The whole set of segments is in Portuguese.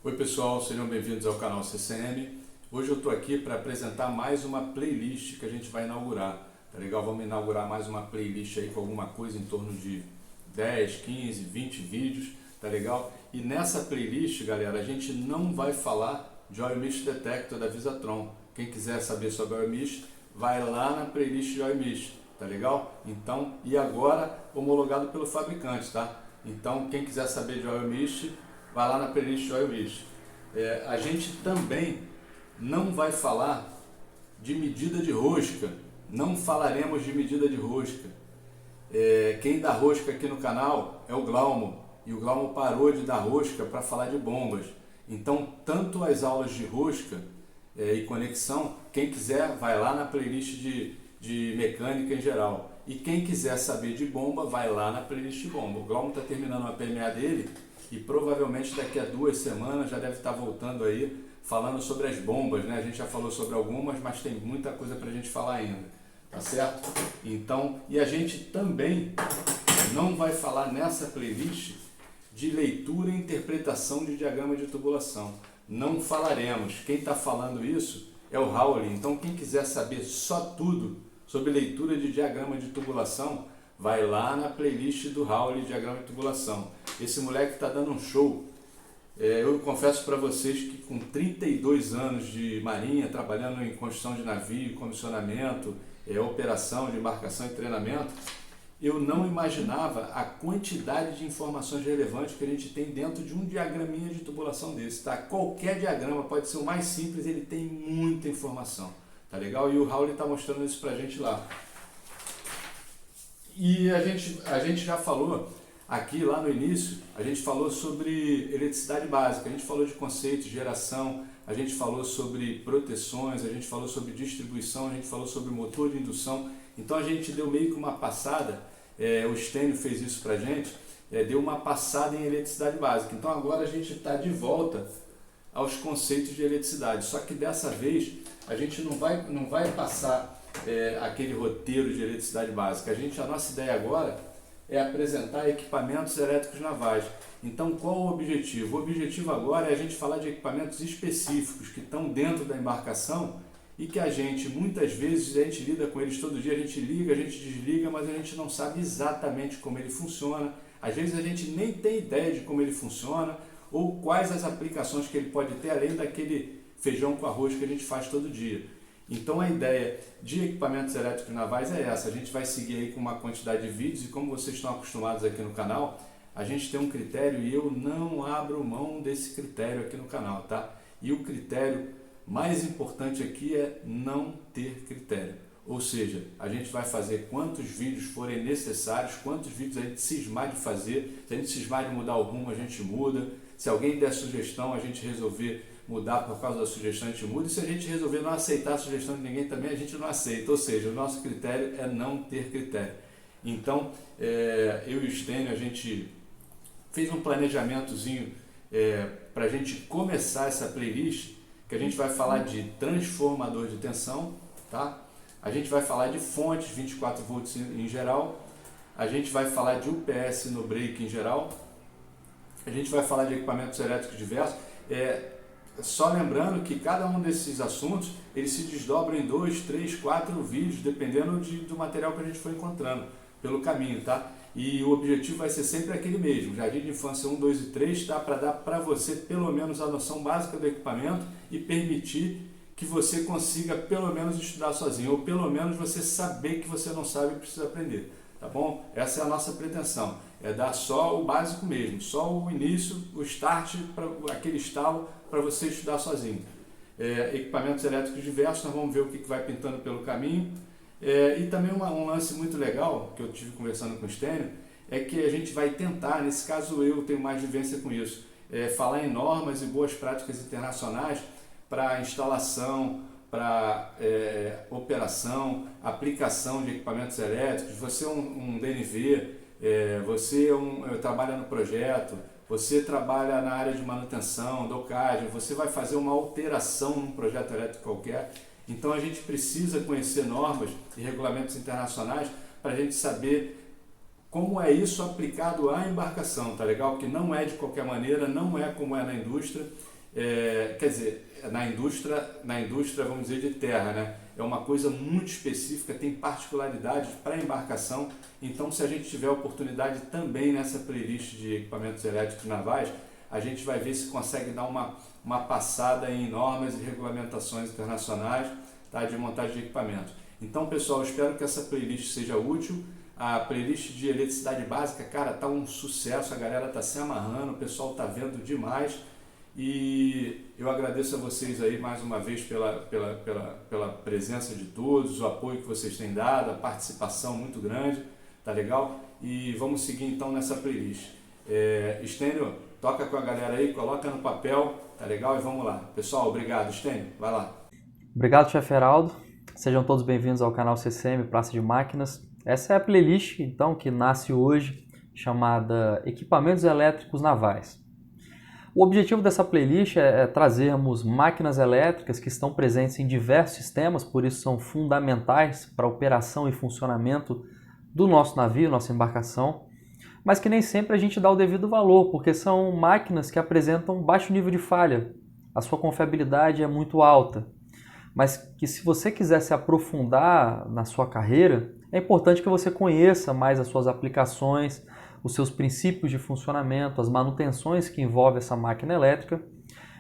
Oi pessoal, sejam bem-vindos ao canal CCM. Hoje eu estou aqui para apresentar mais uma playlist que a gente vai inaugurar, tá legal? Vamos inaugurar mais uma playlist aí com alguma coisa em torno de 10, 15, 20 vídeos, tá legal? E nessa playlist, galera, a gente não vai falar de Oil Mist Detector da Visatron. Quem quiser saber sobre Oil Mist, vai lá na playlist de Oil Mist, tá legal? Então, e agora homologado pelo fabricante, tá? Então, quem quiser saber de Oil Mist, vai lá na playlist de Oil Mist. A gente também não vai falar de medida de rosca, não falaremos de medida de rosca. Quem dá rosca aqui no canal é o Glaumo, e o Glaumo parou de dar rosca para falar de bombas. Então, tanto as aulas de rosca e conexão, quem quiser vai lá na playlist de mecânica em geral. E quem quiser saber de bomba, vai lá na playlist de bomba. O Glaumo está terminando uma PMA dele e provavelmente daqui a 2 semanas já deve estar voltando aí falando sobre as bombas, né? A gente já falou sobre algumas, mas tem muita coisa para a gente falar ainda, tá certo? Então, e a gente também não vai falar nessa playlist de leitura e interpretação de diagrama de tubulação. Não falaremos. Quem está falando isso é o Raul. Então, quem quiser saber só tudo sobre leitura de diagrama de tubulação, vai lá na playlist do Raul, diagrama de tubulação. Esse moleque está dando um show. Eu confesso para vocês que com 32 anos de marinha, trabalhando em construção de navio, comissionamento, operação de embarcação e treinamento, eu não imaginava a quantidade de informações relevantes que a gente tem dentro de um diagraminha de tubulação desse, tá? Qualquer diagrama, pode ser o mais simples, ele tem muita informação, tá legal? E o Raul está mostrando isso pra gente lá. E a gente já falou aqui lá no início, a gente falou sobre eletricidade básica, a gente falou de conceitos, geração, a gente falou sobre proteções, a gente falou sobre distribuição, a gente falou sobre motor de indução. Então a gente deu meio que uma passada, o Stênio fez isso pra gente, deu uma passada em eletricidade básica. Então agora a gente está de volta aos conceitos de eletricidade, só que dessa vez a gente não vai passar aquele roteiro de eletricidade básica. A nossa ideia agora é apresentar equipamentos elétricos navais. Então, qual o objetivo? O objetivo agora é a gente falar de equipamentos específicos que estão dentro da embarcação e que muitas vezes, a gente lida com eles todo dia, a gente liga, a gente desliga, mas a gente não sabe exatamente como ele funciona. Às vezes a gente nem tem ideia de como ele funciona ou quais as aplicações que ele pode ter, além daquele feijão com arroz que a gente faz todo dia. Então a ideia de equipamentos elétricos navais é essa. A gente vai seguir aí com uma quantidade de vídeos e como vocês estão acostumados aqui no canal, a gente tem um critério e eu não abro mão desse critério aqui no canal, tá? E o critério mais importante aqui é não ter critério. Ou seja, a gente vai fazer quantos vídeos forem necessários, quantos vídeos a gente cismar de fazer. Se a gente cismar de mudar o rumo, a gente muda. Se alguém der sugestão, a gente resolver mudar por causa da sugestão, a gente muda. E se a gente resolver não aceitar a sugestão de ninguém também, a gente não aceita. Ou seja, o nosso critério é não ter critério. Então, eu e o Stênio, a gente fez um planejamentozinho para a gente começar essa playlist, que a gente vai falar de transformador de tensão, tá? A gente vai falar de fontes 24 volts em geral, a gente vai falar de UPS no break em geral, a gente vai falar de equipamentos elétricos diversos. Só lembrando que cada um desses assuntos, eles se desdobram em 2, 3, 4 vídeos, dependendo do material que a gente for encontrando pelo caminho, tá? E o objetivo vai ser sempre aquele mesmo, Jardim de Infância 1, 2 e 3, tá? Para dar para você pelo menos a noção básica do equipamento e permitir que você consiga pelo menos estudar sozinho, ou pelo menos você saber que você não sabe e precisa aprender, tá bom? Essa é a nossa pretensão, é dar só o básico mesmo, só o início, o start, aquele estalo para você estudar sozinho. Equipamentos elétricos diversos, nós vamos ver o que vai pintando pelo caminho. E também um lance muito legal que eu tive conversando com o Stênio é que a gente vai tentar, nesse caso eu tenho mais vivência com isso, falar em normas e boas práticas internacionais para instalação, para operação, aplicação de equipamentos elétricos. Você é um DNV, você trabalha no projeto, você trabalha na área de manutenção, docagem, você vai fazer uma alteração num projeto elétrico qualquer. Então a gente precisa conhecer normas e regulamentos internacionais para a gente saber como é isso aplicado à embarcação, tá legal? Que não é de qualquer maneira, não é como é na indústria, quer dizer, na indústria, vamos dizer, de terra, né? É uma coisa muito específica, tem particularidades para embarcação, então se a gente tiver oportunidade também nessa playlist de equipamentos elétricos navais, a gente vai ver se consegue dar uma passada em normas e regulamentações internacionais, tá, de montagem de equipamentos. Então, pessoal, eu espero que essa playlist seja útil. A playlist de eletricidade básica, cara, tá um sucesso, a galera tá se amarrando, o pessoal tá vendo demais. E eu agradeço a vocês aí mais uma vez pela presença de todos, o apoio que vocês têm dado, a participação muito grande, tá legal? E vamos seguir então nessa playlist. Stênio, toca com a galera aí, coloca no papel, tá legal? E vamos lá. Pessoal, obrigado. Stênio, vai lá. Obrigado, chefe Heraldo. Sejam todos bem-vindos ao canal CCM Praça de Máquinas. Essa é a playlist, então, que nasce hoje, chamada Equipamentos Elétricos Navais. O objetivo dessa playlist é trazermos máquinas elétricas que estão presentes em diversos sistemas, por isso são fundamentais para a operação e funcionamento do nosso navio, nossa embarcação, mas que nem sempre a gente dá o devido valor, porque são máquinas que apresentam baixo nível de falha, a sua confiabilidade é muito alta, mas que se você quiser se aprofundar na sua carreira, é importante que você conheça mais as suas aplicações, os seus princípios de funcionamento, as manutenções que envolvem essa máquina elétrica.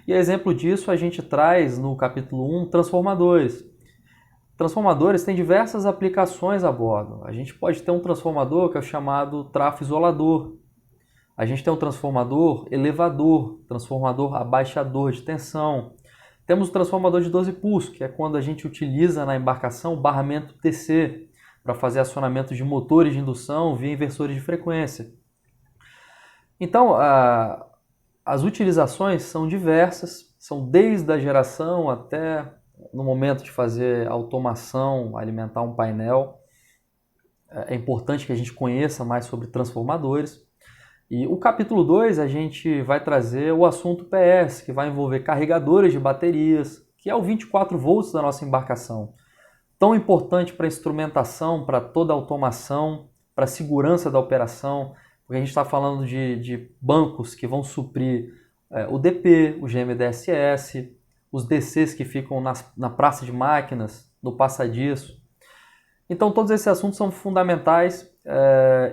E a exemplo disso a gente traz no capítulo 1 transformadores. Transformadores têm diversas aplicações a bordo. A gente pode ter um transformador que é o chamado trafo isolador. A gente tem um transformador elevador, transformador abaixador de tensão. Temos o transformador de 12 pulsos, que é quando a gente utiliza na embarcação o barramento TC, para fazer acionamento de motores de indução via inversores de frequência. Então, as utilizações são diversas, são desde a geração até no momento de fazer automação, alimentar um painel. É importante que a gente conheça mais sobre transformadores. E o capítulo 2 a gente vai trazer o assunto PS, que vai envolver carregadores de baterias, que é o 24 volts da nossa embarcação. Tão importante para a instrumentação, para toda a automação, para a segurança da operação, porque a gente está falando de bancos que vão suprir o DP, o GMDSS, os DCs que ficam na praça de máquinas, no passadiço. Então todos esses assuntos são fundamentais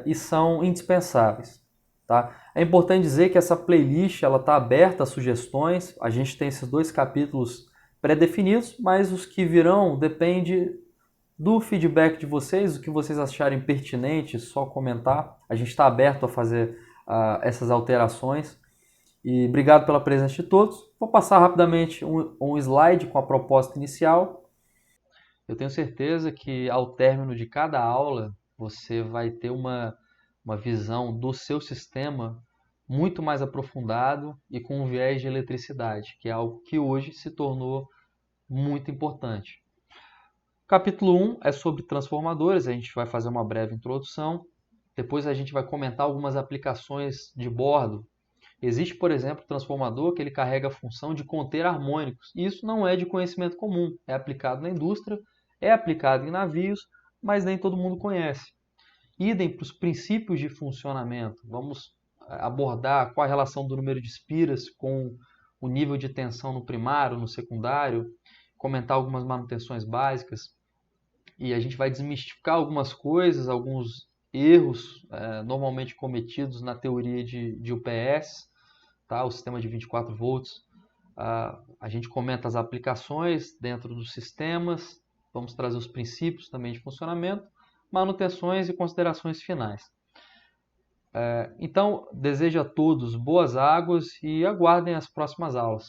e são indispensáveis. Tá? É importante dizer que essa playlist está aberta a sugestões, a gente tem esses 2 capítulos pré-definidos, mas os que virão depende do feedback de vocês, o que vocês acharem pertinente, só comentar. A gente está aberto a fazer essas alterações. E obrigado pela presença de todos. Vou passar rapidamente um slide com a proposta inicial. Eu tenho certeza que ao término de cada aula você vai ter uma visão do seu sistema muito mais aprofundado e com um viés de eletricidade, que é algo que hoje se tornou muito importante. Capítulo 1 é sobre transformadores, a gente vai fazer uma breve introdução. Depois a gente vai comentar algumas aplicações de bordo. Existe, por exemplo, o transformador que ele carrega a função de conter harmônicos. Isso não é de conhecimento comum, é aplicado na indústria, é aplicado em navios, mas nem todo mundo conhece. Idem para os princípios de funcionamento. Vamos abordar qual a relação do número de espiras com o nível de tensão no primário, no secundário, comentar algumas manutenções básicas. E a gente vai desmistificar algumas coisas, alguns erros normalmente cometidos na teoria de UPS, tá? O sistema de 24 volts. A gente comenta as aplicações dentro dos sistemas, vamos trazer os princípios também de funcionamento, manutenções e considerações finais. Então, desejo a todos boas águas e aguardem as próximas aulas.